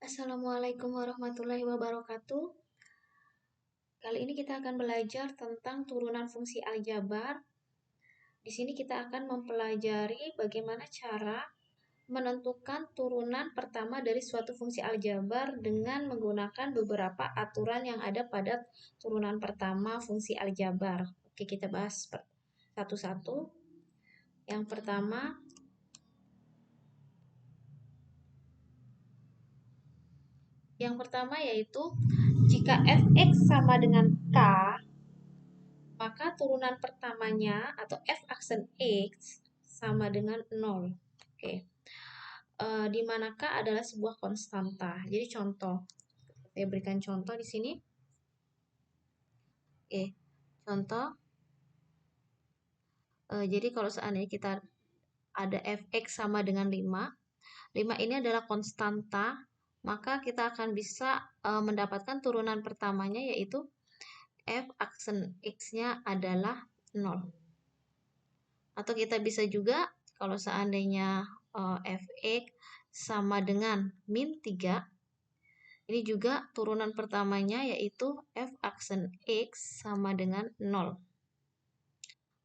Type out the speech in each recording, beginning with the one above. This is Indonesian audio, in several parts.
Assalamualaikum warahmatullahi wabarakatuh. Kali ini kita akan belajar tentang turunan fungsi aljabar. Di sini kita akan mempelajari bagaimana cara menentukan turunan pertama dari suatu fungsi aljabar dengan menggunakan beberapa aturan yang ada pada turunan pertama fungsi aljabar. Oke, kita bahas satu-satu. Yang pertama yaitu jika fx sama dengan k, maka turunan pertamanya atau f aksen x sama dengan 0. Oke. Di mana k adalah sebuah konstanta. Jadi contoh. Saya berikan contoh di sini. Oke. Contoh. Jadi kalau seandainya kita ada fx sama dengan 5. 5 ini adalah konstanta, maka kita akan bisa mendapatkan turunan pertamanya yaitu f aksen x-nya adalah 0. Atau kita bisa juga kalau seandainya fx sama dengan min 3, ini juga turunan pertamanya yaitu f aksen x sama dengan 0.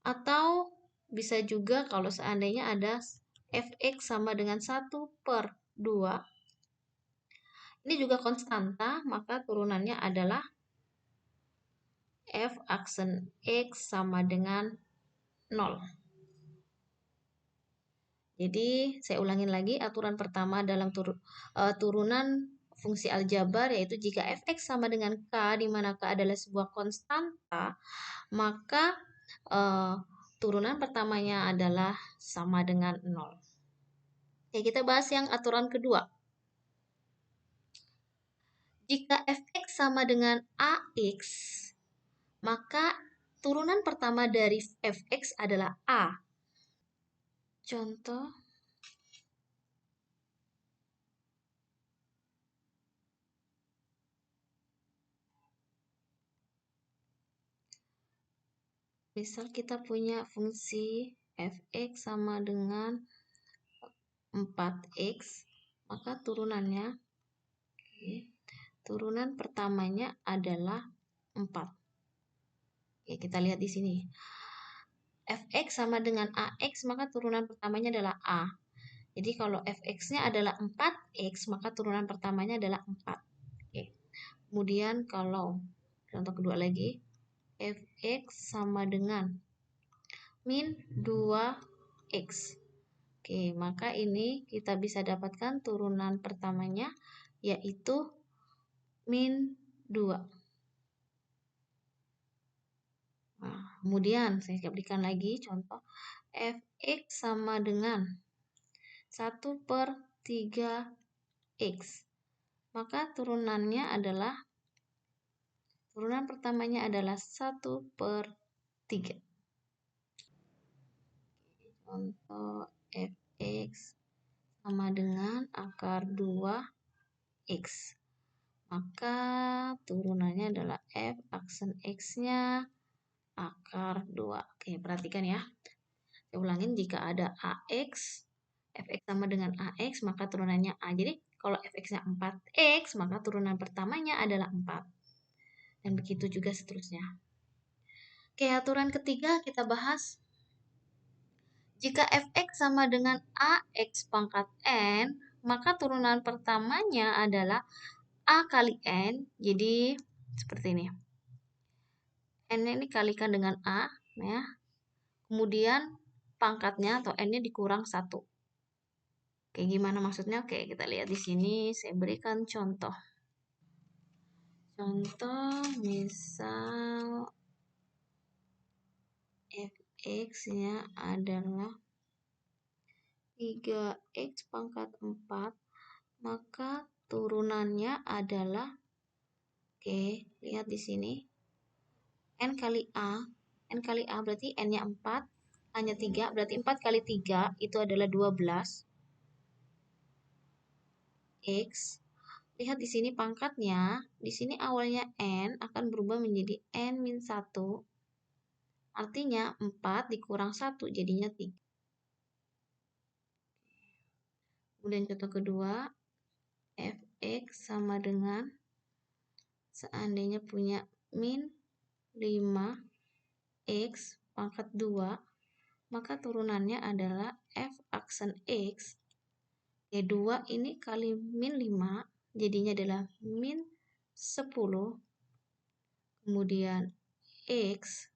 Atau bisa juga kalau seandainya ada fx sama dengan 1/2. Ini juga konstanta, maka turunannya adalah f aksen x sama dengan 0. Jadi, saya ulangin lagi aturan pertama dalam turunan fungsi aljabar yaitu jika fx sama dengan k di mana k adalah sebuah konstanta, maka turunan pertamanya adalah sama dengan 0. Oke, kita bahas yang aturan kedua. Jika fx sama dengan ax, maka turunan pertama dari fx adalah a. Contoh. Misal kita punya fungsi fx sama dengan 4x, maka turunan pertamanya adalah 4. Oke, kita lihat di sini. Fx sama dengan ax, maka turunan pertamanya adalah a. Jadi kalau fx-nya adalah 4x, maka turunan pertamanya adalah 4. Oke. Kemudian kalau contoh kedua lagi, fx sama dengan min 2x. Oke, maka ini kita bisa dapatkan turunan pertamanya yaitu min 2. Nah, kemudian saya berikan lagi contoh fx sama dengan 1/3x. Maka turunan pertamanya adalah 1/3. Contoh fx sama dengan akar 2x. Maka turunannya adalah f aksen x-nya akar 2. Oke, perhatikan ya. Saya ulangin, jika ada ax, fx sama dengan ax, maka turunannya a. Jadi, kalau fx-nya 4x, maka turunan pertamanya adalah 4. Dan begitu juga seterusnya. Oke, aturan ketiga kita bahas. Jika fx sama dengan ax pangkat n, maka turunan pertamanya adalah a kali n. Jadi, seperti ini. N-nya ini kalikan dengan a, ya. Kemudian pangkatnya atau n-nya dikurang 1. Oke, gimana maksudnya? Oke, kita lihat di sini. Saya berikan contoh. Contoh misal fx-nya adalah 3x pangkat 4, maka turunannya adalah, oke, lihat di sini, n kali a berarti n-nya 4, a-nya 3, berarti 4 kali 3 itu adalah 12 x. Lihat di sini pangkatnya, di sini awalnya n akan berubah menjadi n-1. Artinya 4 dikurang 1 jadinya 3. Kemudian contoh kedua, fx sama dengan, seandainya punya min 5x pangkat 2, maka turunannya adalah f aksen x, 2 ini kali min 5, jadinya adalah min 10, kemudian x,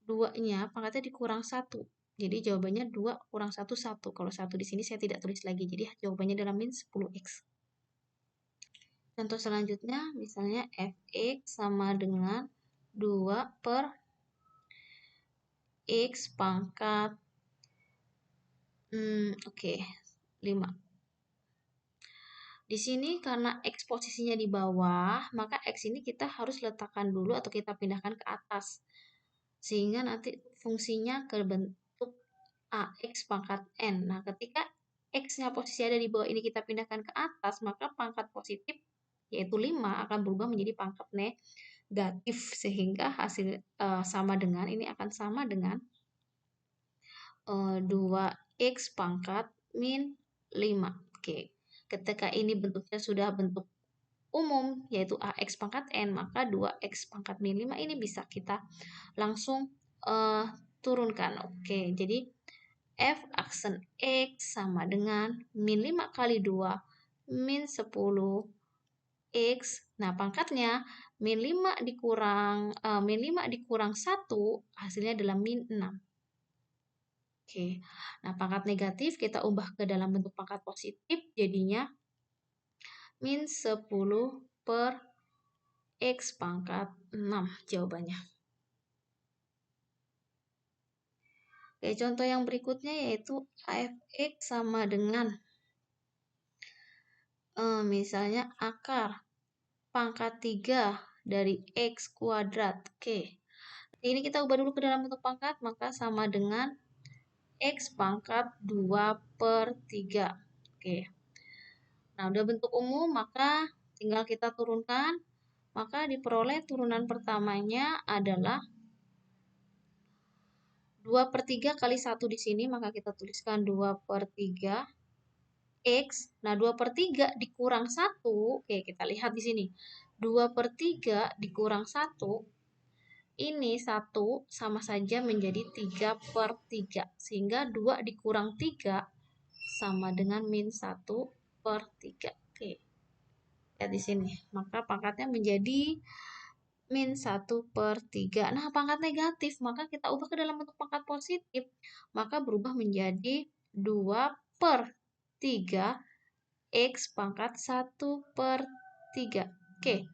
2-nya pangkatnya dikurang 1, jadi jawabannya 2 kurang 1, 1. Kalau 1 di sini saya tidak tulis lagi, jadi jawabannya adalah min 10x. Contoh selanjutnya, misalnya fx sama dengan 2 per x pangkat 5. Di sini karena x posisinya di bawah, maka x ini kita harus letakkan dulu atau kita pindahkan ke atas. Sehingga nanti fungsinya ke bentuk ax pangkat n. Nah, ketika x-nya posisi ada di bawah ini kita pindahkan ke atas, maka pangkat positif yaitu 5 akan berubah menjadi pangkat negatif, sehingga hasil sama dengan ini akan sama dengan 2x pangkat min 5. Oke. Ketika ini bentuknya sudah bentuk umum yaitu ax pangkat n, maka 2x pangkat min 5 ini bisa kita langsung turunkan. Oke, jadi f aksen x sama dengan min 5 kali 2 min 10 x. Nah, pangkatnya min 5 dikurang 1 hasilnya adalah min 6. Oke. Nah, pangkat negatif kita ubah ke dalam bentuk pangkat positif, jadinya min 10 per x pangkat 6 jawabannya. Oke, contoh yang berikutnya yaitu fx sama dengan misalnya akar pangkat 3 dari x kuadrat. Oke. Ini kita ubah dulu ke dalam bentuk pangkat, maka sama dengan x pangkat 2 per 3. Oke. Nah, udah bentuk umum, maka tinggal kita turunkan. Maka diperoleh turunan pertamanya adalah 2 per 3 kali 1 di sini, maka kita tuliskan 2 per 3 x. Nah, 2 per 3 dikurang 1, oke, kita lihat di sini. 2 per 3 dikurang 1, ini 1 sama saja menjadi 3 per 3. Sehingga 2 dikurang 3 sama dengan min 1 per 3. Oke, lihat di sini. Maka pangkatnya menjadi min 1 per 3. Nah, pangkat negatif, maka kita ubah ke dalam bentuk pangkat positif. Maka berubah menjadi 2 per 3 x pangkat 1 per 3. Oke,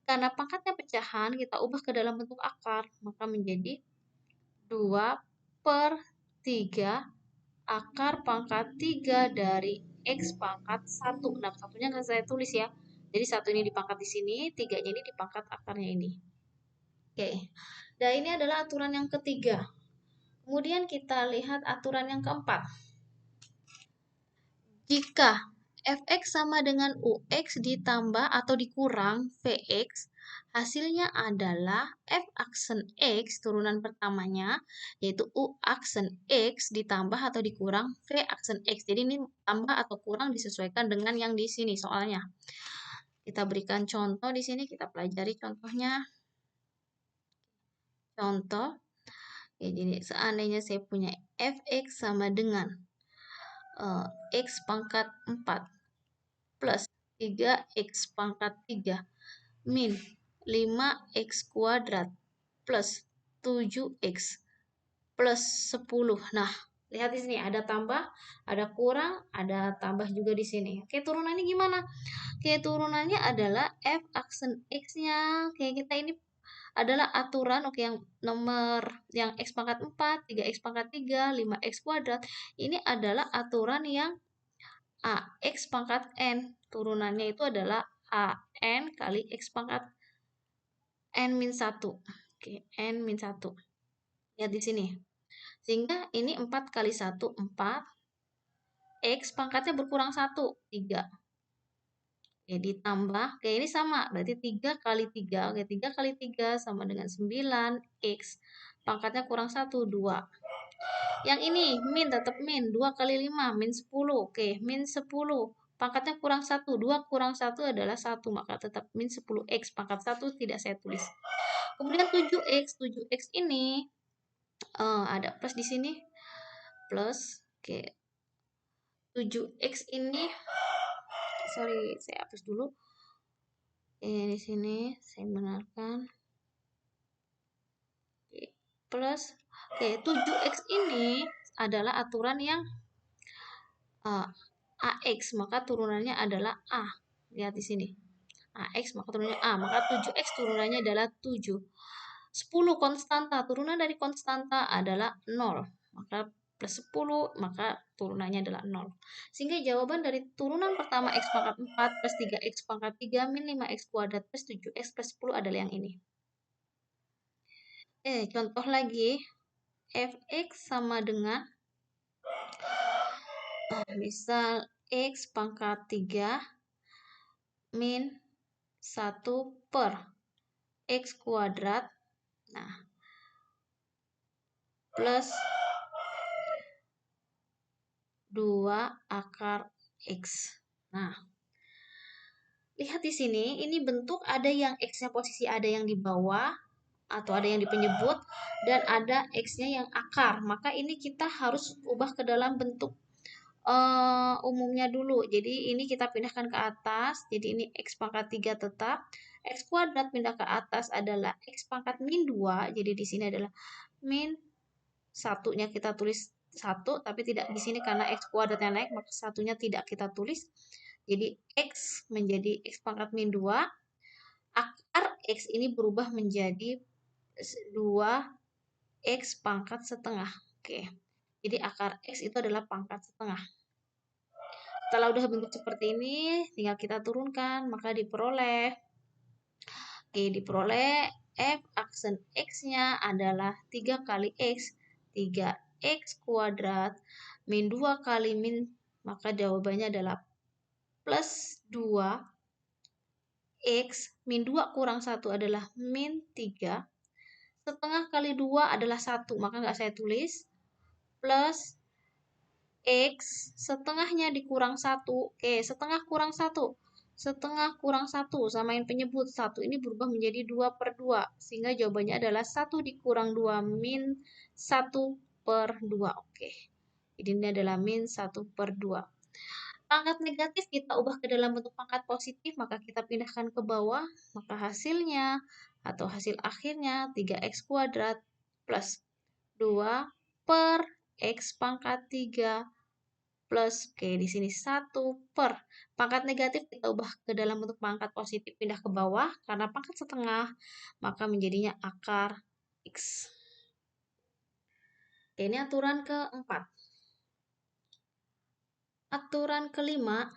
karena pangkatnya pecahan, kita ubah ke dalam bentuk akar. Maka menjadi 2 per 3 akar pangkat 3 dari x pangkat 1. Nah, satunya nggak saya tulis ya. Jadi 1 ini dipangkat di sini, 3-nya ini dipangkat akarnya ini. Oke, nah ini adalah aturan yang ketiga. Kemudian kita lihat aturan yang keempat. Jika fx sama dengan ux ditambah atau dikurang vx, hasilnya adalah f aksen x turunan pertamanya, yaitu u aksen x ditambah atau dikurang v aksen x. Jadi ini tambah atau kurang disesuaikan dengan yang di sini soalnya. Kita berikan contoh di sini, kita pelajari contohnya. Contoh, ya, jadi seandainya saya punya fx sama dengan x pangkat 4 plus 3x pangkat 3 min 5x kuadrat plus 7x plus 10. Nah, lihat di sini ada tambah, ada kurang, ada tambah juga di sini. Oke, turunannya gimana? Oke, turunannya adalah f aksen x-nya. Oke, kita ini adalah aturan, oke, yang nomor yang x pangkat 4, 3x pangkat 3, 5x kuadrat. Ini adalah aturan yang ax pangkat n. Turunannya itu adalah an kali x pangkat n min 1. Oke, n min 1. Lihat di sini. Sehingga ini 4 kali 1, 4. X pangkatnya berkurang 1, 3. Oke, ditambah, oke ini sama, berarti 3 kali 3. Oke, 3 kali 3 sama dengan 9x. Pangkatnya kurang 1, 2. Yang ini, min tetap min. 2 kali 5, min 10. Oke, min 10. pangkatnya kurang 1. 2 kurang 1 adalah 1, maka tetap min 10x. Pangkat 1 tidak saya tulis. Kemudian 7x. 7x ini ada plus di sini. Plus. Oke. 7x ini, sorry, saya hapus dulu. Di sini saya benarkan. Oke, plus. Oke, 7x ini adalah aturan yang AX, maka turunannya adalah A. Lihat di sini. AX, maka turunannya A. Maka 7X turunannya adalah 7. 10 konstanta. Turunan dari konstanta adalah 0. Maka plus 10, maka turunannya adalah 0. Sehingga jawaban dari turunan pertama X pangkat 4 plus 3X pangkat 3 min 5X kuadrat plus 7X plus 10 adalah yang ini. Contoh lagi. Fx sama dengan misal X pangkat 3 min 1 per X kuadrat, nah, plus 2 akar X. Nah, lihat di sini, ini bentuk ada yang X-nya posisi ada yang di bawah, atau ada yang di penyebut, dan ada X-nya yang akar. Maka ini kita harus ubah ke dalam bentuk umumnya dulu. Jadi ini kita pindahkan ke atas. Jadi ini X pangkat 3 tetap. X kuadrat pindah ke atas adalah X pangkat min 2. Jadi di sini adalah min 1-nya kita tulis 1. Tapi tidak di sini karena X kuadratnya naik. Maka 1-nya tidak kita tulis. Jadi X menjadi X pangkat min 2. Akar X ini berubah menjadi 2X pangkat setengah. Oke. Jadi akar X itu adalah pangkat setengah. Setelah udah bentuk seperti ini, tinggal kita turunkan, maka diperoleh. Oke, diperoleh F aksen X-nya adalah 3 kali X, 3X kuadrat, min 2 kali min, maka jawabannya adalah plus 2X, min 2 kurang 1 adalah min 3, setengah kali 2 adalah 1, maka nggak saya tulis, plus X setengahnya dikurang 1. Oke, setengah kurang 1. Setengah kurang 1 samain penyebut. 1 ini berubah menjadi 2 per 2. Sehingga jawabannya adalah 1 dikurang 2 min 1 per 2. Oke. Jadi ini adalah min 1 per 2. Pangkat negatif kita ubah ke dalam bentuk pangkat positif. Maka kita pindahkan ke bawah. Maka hasilnya atau hasil akhirnya 3X kuadrat plus 2 per X pangkat 3 plus, oke, di sini 1 per pangkat negatif kita ubah ke dalam bentuk pangkat positif pindah ke bawah karena pangkat setengah maka menjadinya akar X. Oke, ini aturan keempat. Aturan kelima,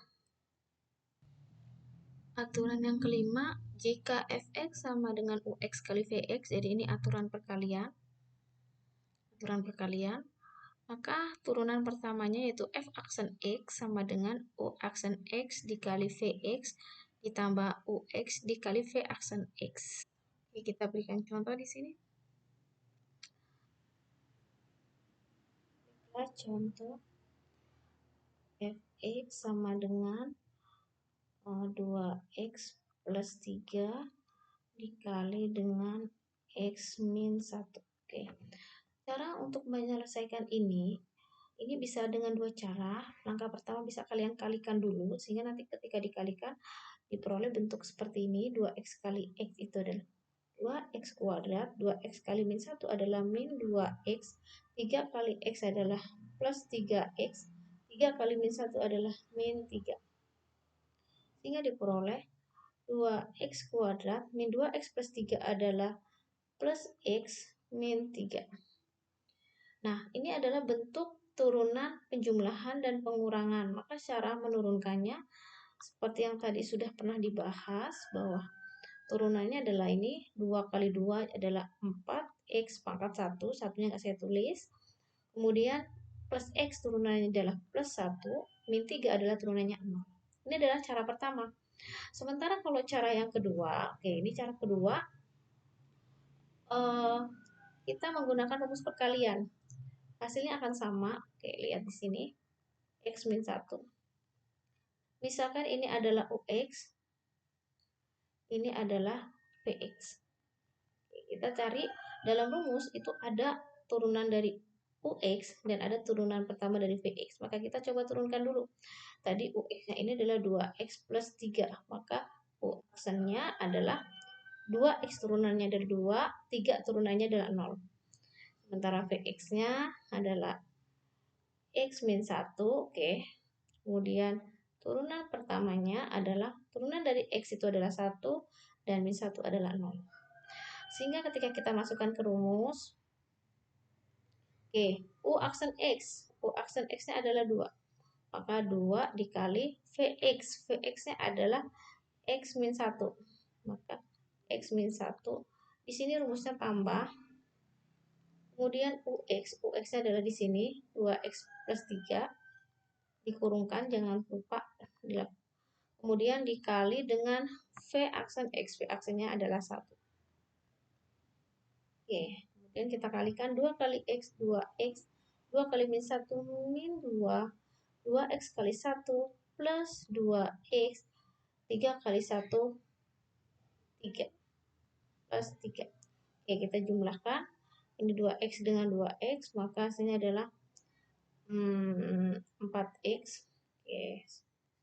aturan yang kelima, jika Fx sama dengan Ux kali Vx, jadi ini aturan perkalian. Aturan perkalian. Maka turunan pertamanya yaitu F aksen X sama dengan U aksen X dikali Vx ditambah Ux dikali V aksen X. Oke, kita berikan contoh di sini. Kita contoh Fx sama dengan 2x plus 3 dikali dengan x min 1. Oke. Cara untuk menyelesaikan ini bisa dengan dua cara. Langkah pertama bisa kalian kalikan dulu, sehingga nanti ketika dikalikan, diperoleh bentuk seperti ini. 2x kali x itu adalah 2x kuadrat, 2x kali min 1 adalah min 2x, 3 kali x adalah plus 3x, 3 kali min 1 adalah min 3. Sehingga diperoleh 2x kuadrat, min 2x plus 3 adalah plus x min 3. Nah, ini adalah bentuk turunan penjumlahan dan pengurangan. Maka cara menurunkannya seperti yang tadi sudah pernah dibahas bahwa turunannya adalah ini 2 kali 2 adalah 4x pangkat 1, satunya nggak saya tulis. Kemudian plus x turunannya adalah plus 1, min 3 adalah turunannya 0. Ini adalah cara pertama. Sementara kalau cara yang kedua, oke, ini cara kedua, kita menggunakan rumus perkalian. Hasilnya akan sama. Oke, lihat di sini. X min 1. Misalkan ini adalah UX, ini adalah VX. Kita cari dalam rumus itu ada turunan dari UX dan ada turunan pertama dari VX. Maka kita coba turunkan dulu. Tadi UX-nya ini adalah 2X plus 3. Maka U-aksennya adalah 2X turunannya dari 2, 3 turunannya adalah 0. Sementara VX-nya adalah X min 1, oke. Kemudian turunan pertamanya adalah, turunan dari X itu adalah 1, dan min 1 adalah 0. Sehingga ketika kita masukkan ke rumus, oke, U aksen X. U aksen X-nya adalah 2. Maka 2 dikali VX. VX-nya adalah X min 1. Maka X min 1. Di sini rumusnya tambah. Kemudian UX. UX-nya adalah di sini 2X plus 3. Dikurungkan, jangan lupa. Kemudian dikali dengan V aksen X. V aksennya adalah 1. Oke. Kemudian kita kalikan 2 kali X, 2X. 2 kali min 1 min 2. 2X kali 1 plus 2X. 3 kali 1, 3. Plus 3. Oke, kita jumlahkan. Ini 2X dengan 2X. Maka hasilnya adalah 4X. Oke,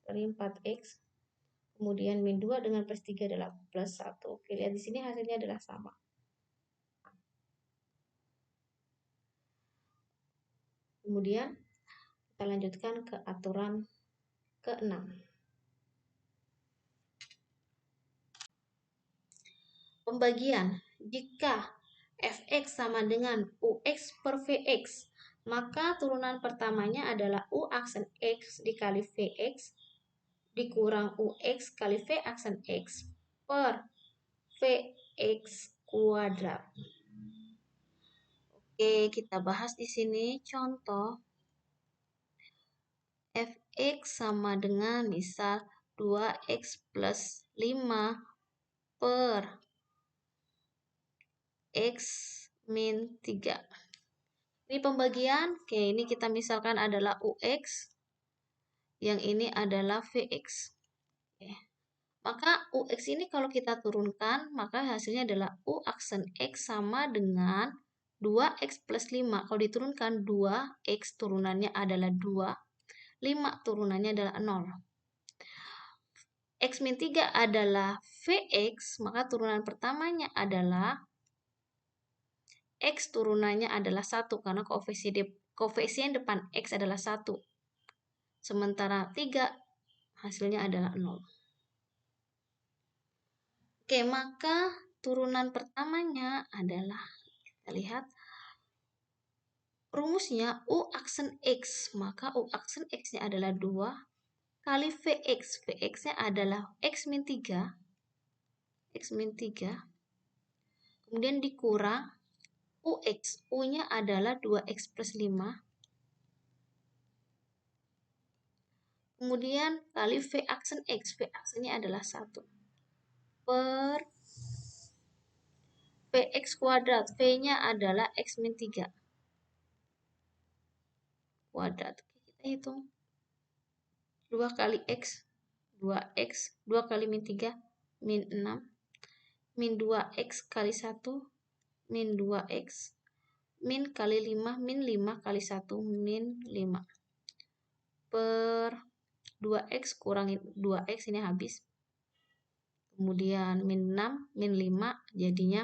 dari 4X. Kemudian min 2 dengan plus 3 adalah plus 1. Oke, lihat di sini hasilnya adalah sama. Kemudian kita lanjutkan ke aturan ke-6. Pembagian. Jika Fx sama dengan Ux per Vx, maka turunan pertamanya adalah U aksen X dikali Vx dikurang Ux kali V aksen X per Vx kuadrat. Oke, kita bahas di sini contoh. Fx sama dengan misal 2x plus 5 per x min 3. Ini pembagian. Oke, ini kita misalkan adalah Ux. Yang ini adalah Vx. Oke. Maka Ux ini kalau kita turunkan, maka hasilnya adalah U aksen X sama dengan 2X plus 5. Kalau diturunkan 2X turunannya adalah 2. 5 turunannya adalah 0. X min 3 adalah Vx, maka turunan pertamanya adalah X turunannya adalah 1 karena koefisien depan X adalah 1. Sementara 3 hasilnya adalah 0. Oke, maka turunan pertamanya adalah, kita lihat, rumusnya U aksen X. Maka U aksen X-nya adalah 2 kali Vx. Vx-nya adalah X min 3. X min 3. Kemudian dikurang Ux. U-nya adalah 2X plus 5. Kemudian kali V aksen X. V aksennya adalah 1. Per Vx kuadrat. V-nya adalah X min 3. Kuadrat. Oke, kita hitung. 2 kali X. 2X. 2 kali min 3. Min 6. Min 2X kali 1. Min 2X. Min kali 5. Min 5 kali 1. Min 5. Per 2X kurangin 2X ini habis. Kemudian min 6, min 5 jadinya.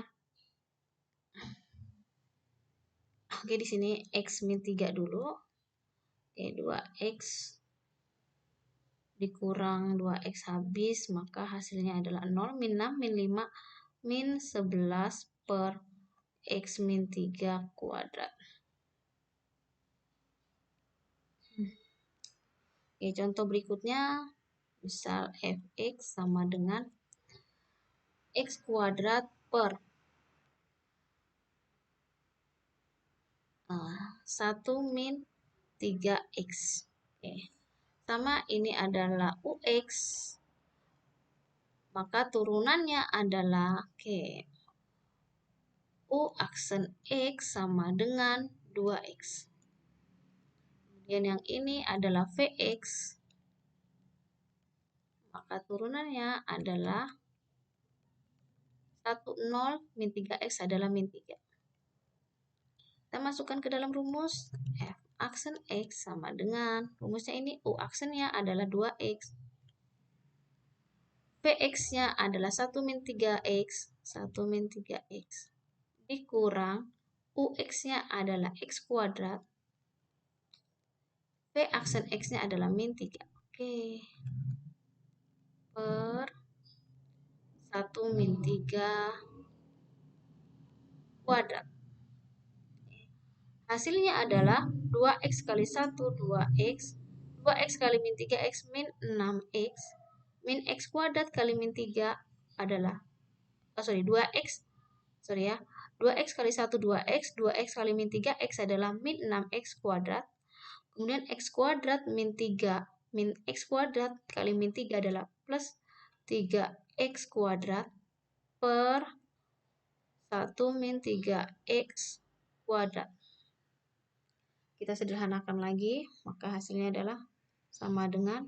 Oke, di sini X min 3 dulu. Oke, 2X dikurang 2X habis, maka hasilnya adalah 0, min 6, min 5, min 11 per X min 3 kuadrat. Oke, contoh berikutnya, misal Fx sama dengan X kuadrat per 1 min 3X. Oke. Sama ini adalah Ux. Maka turunannya adalah U aksen X sama dengan 2X. Kemudian yang ini adalah Vx. maka turunannya adalah 10 min 3x adalah min 3. Kita masukkan ke dalam rumus, f aksen x sama dengan, rumusnya ini u aksennya adalah 2x. Px-nya adalah 1 min 3x, 1 min 3x. Dikurang, ux-nya adalah x kuadrat. P aksen x-nya adalah min 3. Oke. Per 1 min 3 kuadrat. Hasilnya adalah 2x kali 1, 2x. 2x kali min 3x min 6x. Min x kuadrat kali min 3 adalah, 2x. 2x kali 1, 2x. 2x kali min 3x adalah min 6x kuadrat. Kemudian x kuadrat min 3. Min x kuadrat kali min 3 adalah plus 3x kuadrat per 1 min 3x kuadrat. Kita sederhanakan lagi, maka hasilnya adalah sama dengan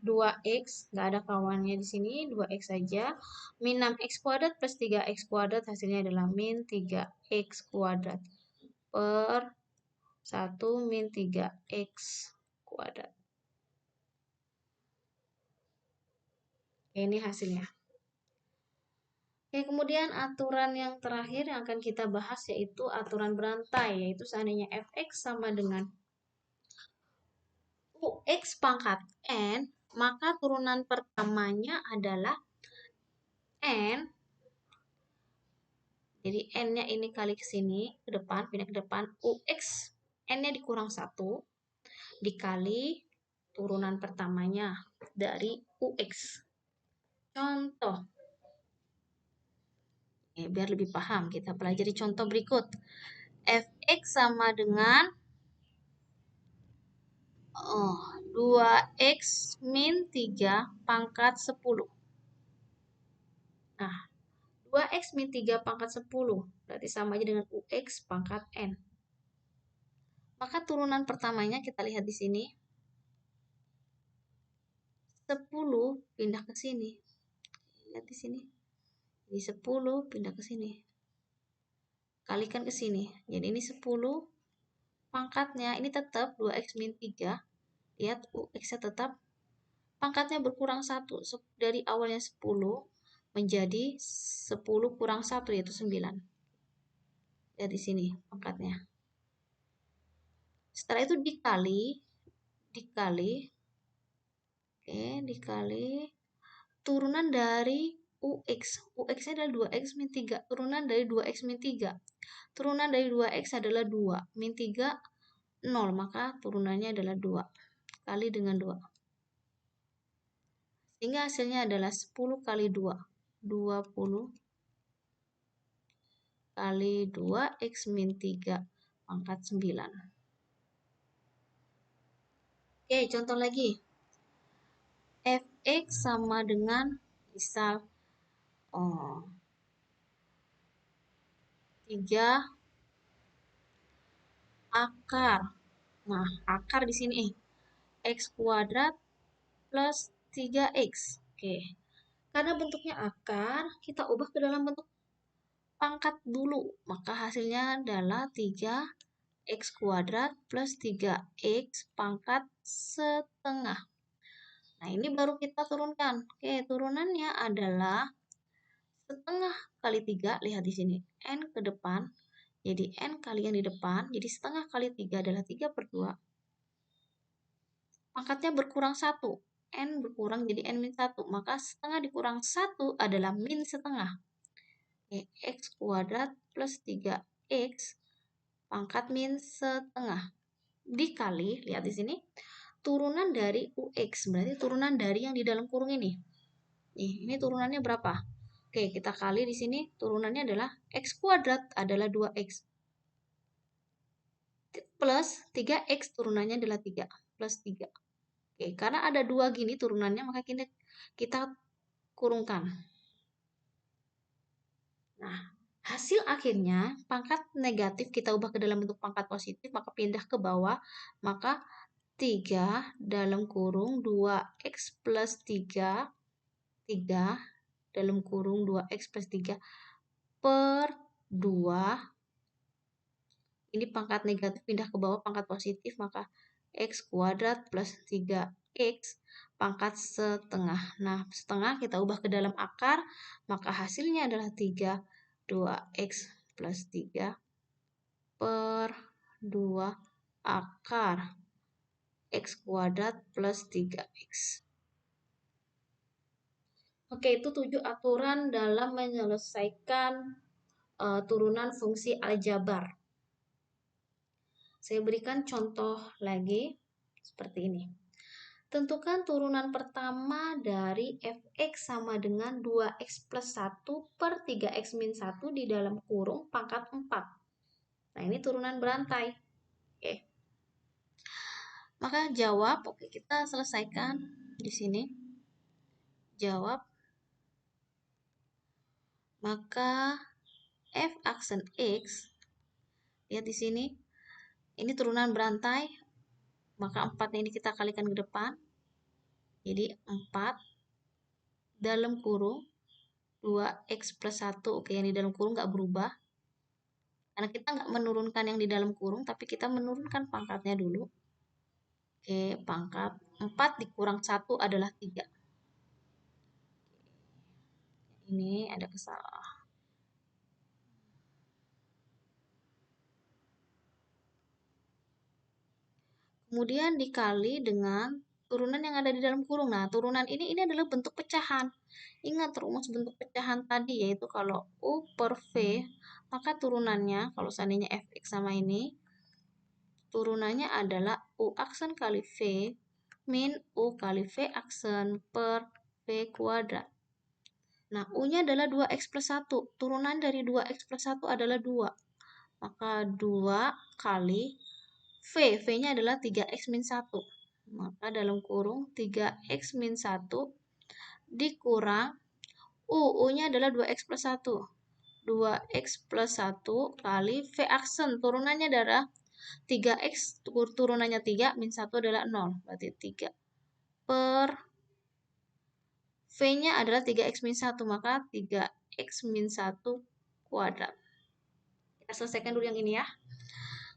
2x, nggak ada kawannya di sini, 2x saja, min 6x kuadrat plus 3x kuadrat, hasilnya adalah min 3x kuadrat per 1 min 3x kuadrat. Ini hasilnya. Oke, kemudian aturan yang terakhir yang akan kita bahas yaitu aturan berantai, yaitu seandainya fx sama dengan ux pangkat n, maka turunan pertamanya adalah n. Jadi n-nya ini kali ke sini, ke depan, pindah ke depan, ux, n-nya dikurang 1, dikali turunan pertamanya dari ux. Contoh. Biar lebih paham, kita pelajari contoh berikut. Fx sama dengan 2x min 3 pangkat 10. Nah, 2x min 3 pangkat 10 berarti sama aja dengan ux pangkat n. Maka turunan pertamanya kita lihat di sini. 10 pindah ke sini. Lihat di sini. Jadi 10 pindah ke sini. Kalikan ke sini. Jadi ini 10 pangkatnya ini tetap 2x min 3. Lihat ux-nya tetap pangkatnya berkurang 1. Dari awalnya 10 menjadi 10 kurang 1 yaitu 9. Lihat di sini pangkatnya. Setelah itu dikali turunan dari ux. Ux-nya adalah 2x min 3. Turunan dari 2x min 3. Turunan dari 2x adalah 2. Min 3, 0. Maka turunannya adalah 2. Kali dengan 2. Sehingga hasilnya adalah 10 kali 2. 20 kali 2x min 3 pangkat 9. Oke, contoh lagi. Fx sama dengan misal 3 akar. Nah, akar di sini x kuadrat plus 3x. Oke. Karena bentuknya akar, kita ubah ke dalam bentuk pangkat dulu. Maka hasilnya adalah 3x kuadrat plus 3x pangkat setengah. Nah, ini baru kita turunkan. Oke, turunannya adalah setengah kali 3. Lihat di sini. N ke depan. Jadi N kali yang di depan. Jadi setengah kali 3 adalah 3 per 2. Pangkatnya berkurang 1. N berkurang jadi N min 1. Maka setengah dikurang 1 adalah min setengah. X kuadrat plus 3X pangkat min setengah. Dikali, lihat di sini. Turunan dari UX, berarti turunan dari yang di dalam kurung ini. Nih, ini turunannya berapa? Oke, kita kali di sini turunannya adalah X kuadrat adalah 2X. Plus 3X turunannya adalah 3. Plus 3. Oke, karena ada 2 gini turunannya, maka kita kurungkan. Nah, hasil akhirnya pangkat negatif kita ubah ke dalam bentuk pangkat positif, maka pindah ke bawah, maka 3 dalam kurung 2x plus 3 dalam kurung 2x plus 3 per 2. Ini pangkat negatif pindah ke bawah pangkat positif, maka x kuadrat plus 3x pangkat setengah. Nah, setengah kita ubah ke dalam akar, maka hasilnya adalah 2x plus 3 per 2 akar x kuadrat plus 3x. Oke, itu 7 aturan dalam menyelesaikan turunan fungsi aljabar. Saya berikan contoh lagi seperti ini. Tentukan turunan pertama dari fx sama dengan 2x plus 1 per 3x min 1 di dalam kurung pangkat 4. Nah, ini turunan berantai. Oke. Maka jawab, oke, kita selesaikan di sini. Jawab. Maka f aksen x, lihat di sini, ini turunan berantai, maka 4 ini kita kalikan ke depan. Jadi 4 dalam kurung 2x plus 1, oke, yang di dalam kurung nggak berubah. Karena kita nggak menurunkan yang di dalam kurung, tapi kita menurunkan pangkatnya dulu. Oke, pangkat 4 dikurang 1 adalah 3. Ini ada kesalahan. Kemudian dikali dengan turunan yang ada di dalam kurung. Nah, turunan ini adalah bentuk pecahan. Ingat rumus bentuk pecahan tadi, yaitu kalau U per V, maka turunannya, kalau seandainya Fx sama ini, turunannya adalah U aksen kali V min U kali V aksen per V kuadrat. Nah, U-nya adalah 2x plus 1. Turunan dari 2x plus 1 adalah 2. Maka 2 kali V, V-nya adalah 3x min 1. Maka dalam kurung 3x min 1 dikurang U-nya adalah 2x plus 1. 2x plus 1 kali V aksen, turunannya adalah 3x, turunannya 3, min 1 adalah 0. Berarti 3 per V-nya adalah 3x min 1, maka 3x min 1 kuadrat. Kita selesaikan dulu yang ini ya.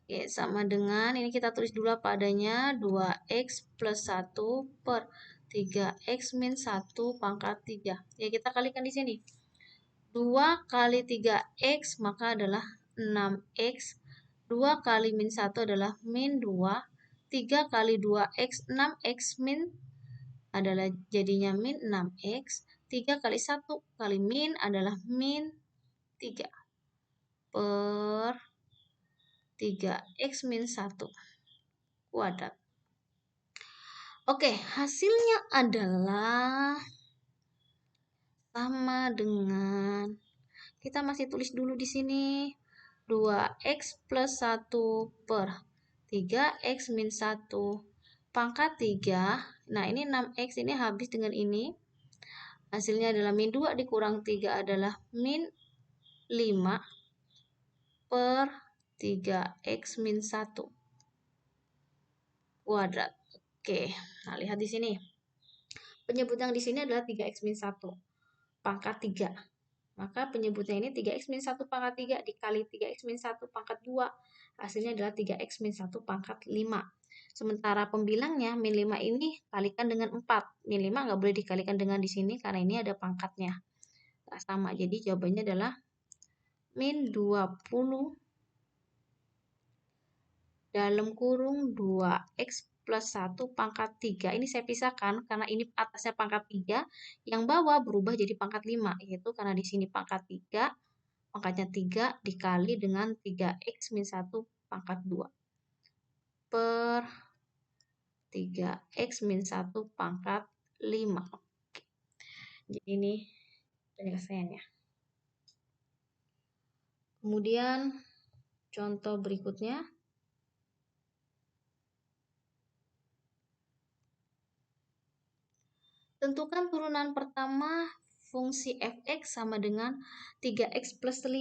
Oke, sama dengan, ini kita tulis dulu apa adanya, 2x plus 1 per 3x min 1 pangkat 3. Ya, kita kalikan di sini. 2 kali 3x maka adalah 6x. 2 kali min 1 adalah min 2. 3 kali 2x, 6x min adalah jadinya min 6x. 3 kali 1 kali min adalah min 3 per 3x min 1 kuadrat. Oke, hasilnya adalah sama dengan, kita masih tulis dulu di sini, 2x plus 1 per 3x min 1 pangkat 3. Nah, ini 6x ini habis dengan ini. Hasilnya adalah min 2 dikurang 3 adalah min 5 per 3x min 1 kuadrat. Oke, nah lihat di sini. Penyebut yang di sini adalah 3x min 1 pangkat 3. Maka penyebutnya ini 3x min 1 pangkat 3 dikali 3x min 1 pangkat 2. Hasilnya adalah 3x min 1 pangkat 5. Sementara pembilangnya min 5 ini kalikan dengan 4. Min 5 nggak boleh dikalikan dengan di sini karena ini ada pangkatnya. Nggak sama, jadi jawabannya adalah min 20 dalam kurung 2x plus 1 pangkat 3. Ini saya pisahkan karena ini atasnya pangkat 3, yang bawah berubah jadi pangkat 5, yaitu karena di sini pangkat 3, pangkatnya 3 dikali dengan 3x min 1 pangkat 2 per 3x min 1 pangkat 5. Oke. Jadi ini penyelesaiannya. Kemudian contoh berikutnya. Tentukan turunan pertama fungsi fx sama dengan 3x plus 5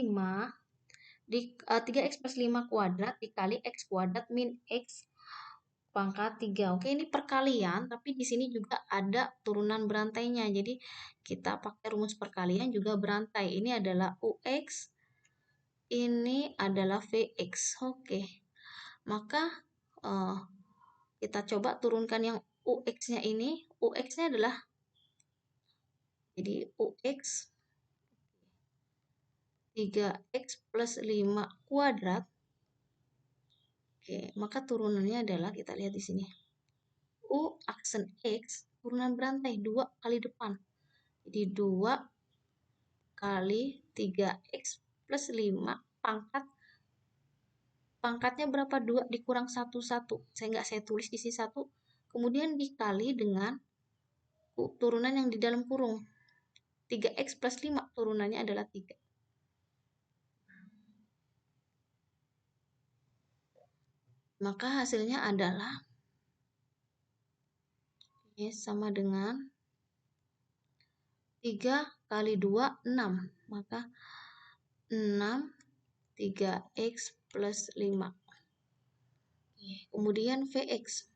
3x plus 5 kuadrat dikali x kuadrat min x pangkat 3. Oke, ini perkalian, tapi di sini juga ada turunan berantainya. Jadi, kita pakai rumus perkalian juga berantai. Ini adalah UX, ini adalah VX. Oke, maka kita coba turunkan yang UX-nya ini. UX-nya adalah, jadi UX 3X plus 5 kuadrat. Oke, maka turunannya adalah, kita lihat di sini. U aksen X, turunan berantai, 2 kali depan. Jadi 2 kali 3X plus 5 pangkatnya berapa? 2 dikurang 1, 1. Saya tulis di sini 1. Kemudian dikali dengan turunan yang di dalam kurung. 3X plus 5 turunannya adalah 3. Maka hasilnya adalah sama dengan 3 kali 2, 6. Maka 6 3X plus 5. Kemudian VX.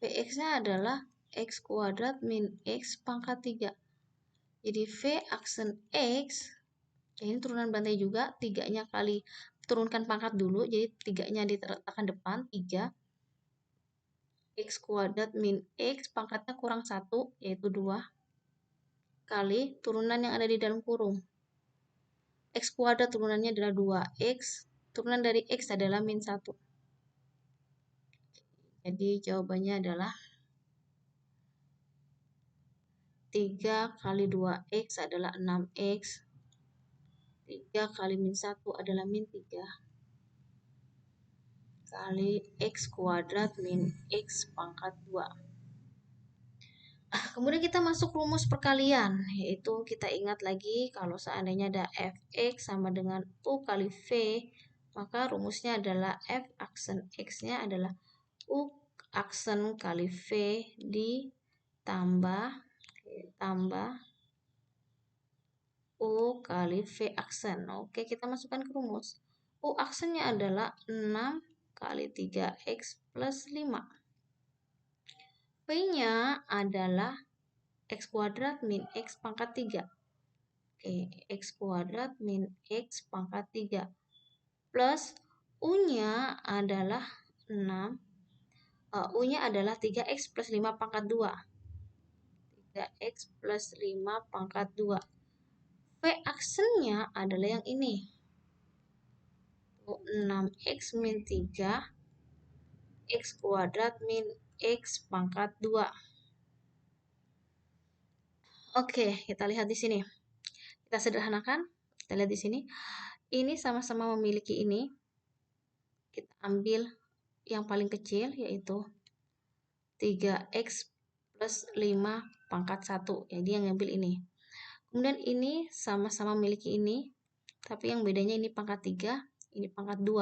VX-nya adalah X kuadrat min X pangkat 3. Jadi V aksen X, ini turunan berantai juga, 3-nya kali, turunkan pangkat dulu, jadi 3-nya diletakkan depan, 3. X kuadrat min X pangkatnya kurang 1, yaitu 2. Kali turunan yang ada di dalam kurung. X kuadrat turunannya adalah 2X, turunan dari X adalah min 1. Jadi jawabannya adalah 3 kali 2X adalah 6X. 3 kali min 1 adalah min 3. Kali X kuadrat min X pangkat 2. Kemudian kita masuk rumus perkalian, yaitu kita ingat lagi kalau seandainya ada Fx sama dengan U kali V, maka rumusnya adalah F aksen X-nya adalah U aksen kali V ditambah U kali V aksen. Oke, kita masukkan ke rumus. U aksennya adalah 6 kali 3X plus 5. V-nya adalah X kuadrat min X pangkat 3. Oke, X kuadrat min X pangkat 3. Plus U-nya adalah 6. U-nya adalah 3X plus 5 pangkat 2. 3X plus 5 pangkat 2. V aksennya adalah yang ini. 6X min 3 X kuadrat min X pangkat 2. Oke, kita lihat di sini. Kita sederhanakan. Kita lihat di sini. Ini sama-sama memiliki ini. Kita ambil yang paling kecil, yaitu 3X plus 5 pangkat 1. Jadi yang ngambil ini. Kemudian ini sama-sama memiliki ini. Tapi yang bedanya ini pangkat 3, ini pangkat 2.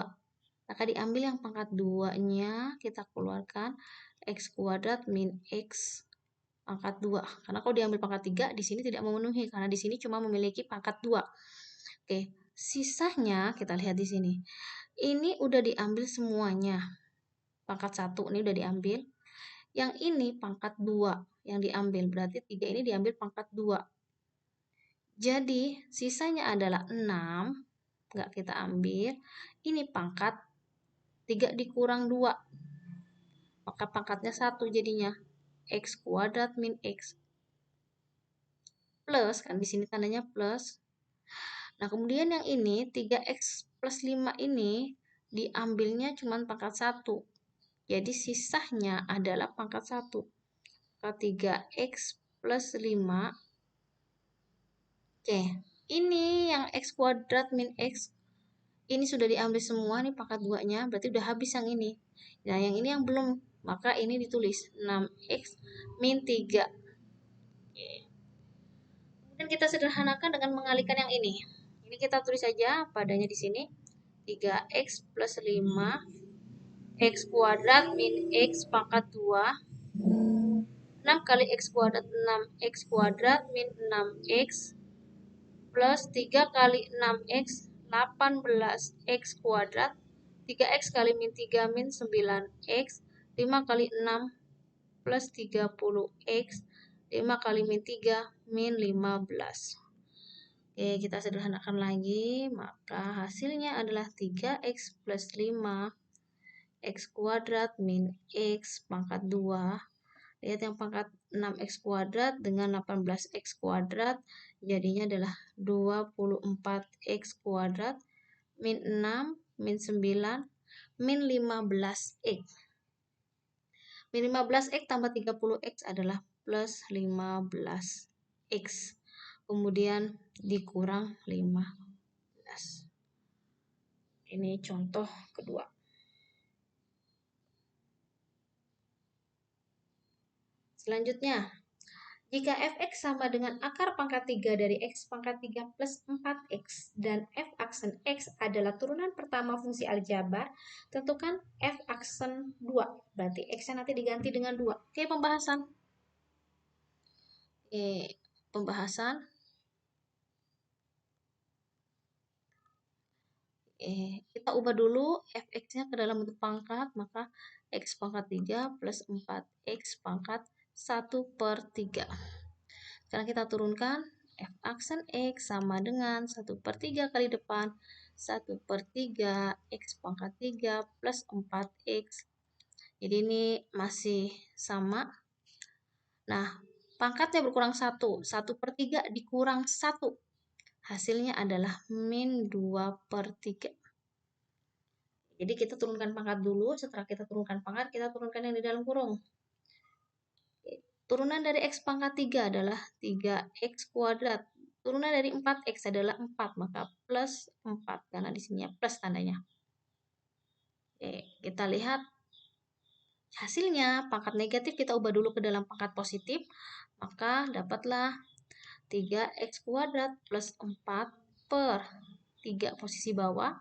Maka diambil yang pangkat 2-nya, kita keluarkan X kuadrat min X pangkat 2. Karena kalau diambil pangkat 3, di sini tidak memenuhi. Karena di sini cuma memiliki pangkat 2. Oke, sisanya kita lihat di sini. Ini udah diambil semuanya. Pangkat 1 ini udah diambil. Yang ini pangkat 2 yang diambil. Berarti 3 ini diambil pangkat 2. Jadi, sisanya adalah 6. Nggak kita ambil. Ini pangkat 3 dikurang 2. Maka pangkatnya 1 jadinya. X kuadrat min X. Plus, kan di sini tandanya plus. Nah, kemudian yang ini 3X plus 5 ini diambilnya cuma pangkat 1. Jadi sisanya adalah pangkat 1. Maka 3X plus 5. Oke, ini yang X kuadrat min X. Ini sudah diambil semua nih pangkat 2-nya, berarti udah habis yang ini. Nah, yang ini yang belum, maka ini ditulis 6X min 3. Oke. Kemudian kita sederhanakan dengan mengalihkan yang ini. Ini kita tulis saja padanya di sini. 3X plus 5 X kuadrat min X pangkat 2. 6 kali X kuadrat 6X kuadrat min 6X plus 3 kali 6X 18X kuadrat 3x kali min 3 min 9x. 5 kali 6 plus 30x. 5 kali min 3 min 15. Oke, kita sederhanakan lagi. Maka hasilnya adalah 3x plus 5 x kuadrat min x pangkat 2. Lihat yang pangkat 6x kuadrat dengan 18x kuadrat. Jadinya adalah 24x kuadrat min 6 min 9 min 15x. Min 15x tambah 30x adalah plus 15x. Kemudian dikurang 15. Ini contoh kedua. Selanjutnya, jika fx sama dengan akar pangkat 3 dari x pangkat 3 plus 4x dan f aksen x adalah turunan pertama fungsi aljabar, tentukan f aksen 2. Berarti x-nya nanti diganti dengan 2. Oke, pembahasan. Kita ubah dulu fx-nya ke dalam bentuk pangkat, maka x pangkat 3 plus 4x pangkat 1/3. Sekarang kita turunkan f aksen x sama dengan 1/3 kali depan 1/3 x pangkat 3 plus 4x. Jadi ini masih sama. Nah, pangkatnya berkurang 1. 1/3 dikurang 1. Hasilnya adalah min 2/3. Jadi kita turunkan pangkat dulu. Setelah kita turunkan pangkat, kita turunkan yang di dalam kurung. Turunan dari x pangkat 3 adalah 3x kuadrat. Turunan dari 4x adalah 4, maka plus 4. Karena di sini plus tandanya. Oke, kita lihat hasilnya. Pangkat negatif kita ubah dulu ke dalam pangkat positif. Maka dapatlah 3x kuadrat plus 4 per 3 posisi bawah.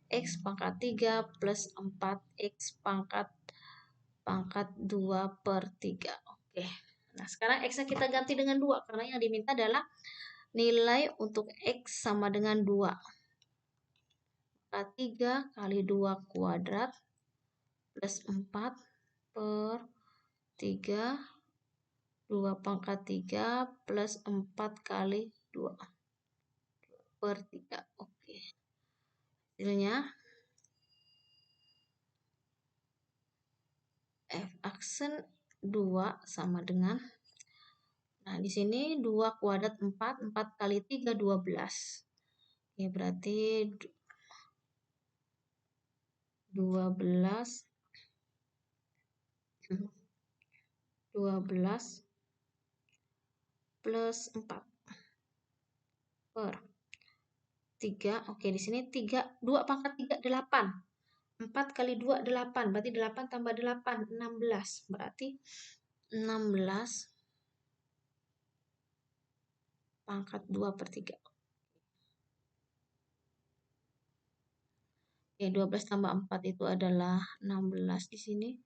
X pangkat 3 plus 4x pangkat 2/3. Oke. Nah, sekarang x-nya kita ganti dengan 2 karena yang diminta adalah nilai untuk x sama dengan 2. Maka 3 kali 2 kuadrat plus 4 per 3. 2 pangkat 3 plus 4 kali 2/3. Oke. Hasilnya f aksen 2 sama dengan, nah di sini 2 kuadrat 4, 4 kali 3 12. Ya berarti 12 plus 4 per 3. Oke, di sini 3, 2 pangkat 3 8. 4 kali 2 8, berarti 8 tambah 8 16. Berarti 16 pangkat 2/3. Oke, 12 tambah 4 itu adalah 16 di sini.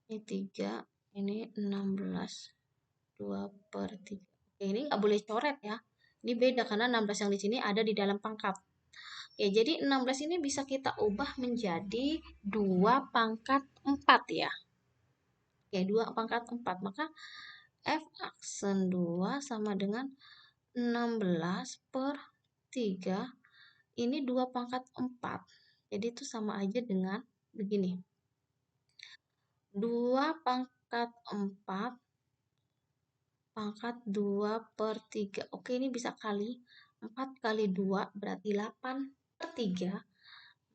Ini 3, ini 16 2/3. Oke, ini nggak boleh coret ya. Ini beda karena 16 yang di sini ada di dalam pangkat. Oke, jadi 16 ini bisa kita ubah menjadi 2 pangkat 4 ya. Oke, 2 pangkat 4. Maka f aksen 2 sama dengan 16/3. Ini 2 pangkat 4. Jadi itu sama aja dengan begini. 2 pangkat 4 pangkat 2/3. Oke, ini bisa kali. 4 kali 2 berarti 8/3.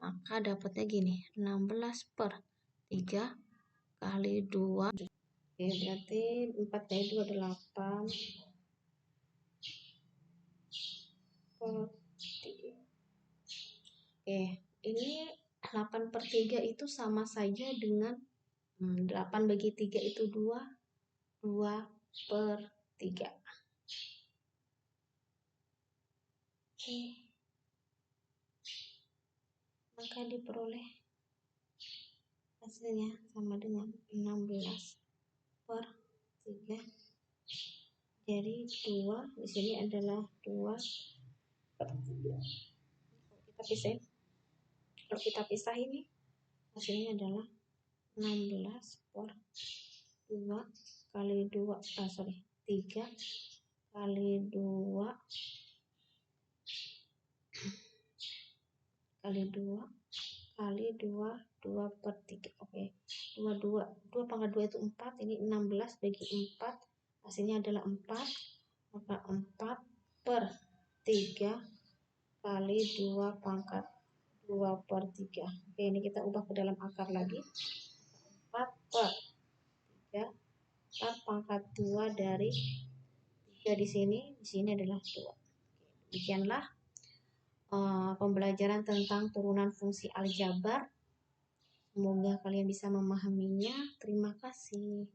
Maka dapatnya gini, 16/3 kali 2. Oke, berarti 4 kali 2 adalah 8 per 3. Oke, ini 8/3 itu sama saja dengan 8 bagi 3 itu 2. 2/3. Oke. Maka diperoleh hasilnya sama dengan 16/3. Jadi 2 di sini adalah 2/3. Kita pisahin. Kalau kita pisah ini hasilnya adalah 16 per 2 kali 2, 3 kali 2 kali 2 kali 2 per 3. Oke, 2 pangkat 2 itu 4, ini 16 bagi 4, hasilnya adalah 4, maka 4 per 3 kali 2 pangkat 2 per 3. Oke, ini kita ubah ke dalam akar lagi. 4 per 3, 4 pangkat 2 dari 3 di sini adalah 2. Demikianlah pembelajaran tentang turunan fungsi aljabar. Semoga kalian bisa memahaminya. Terima kasih.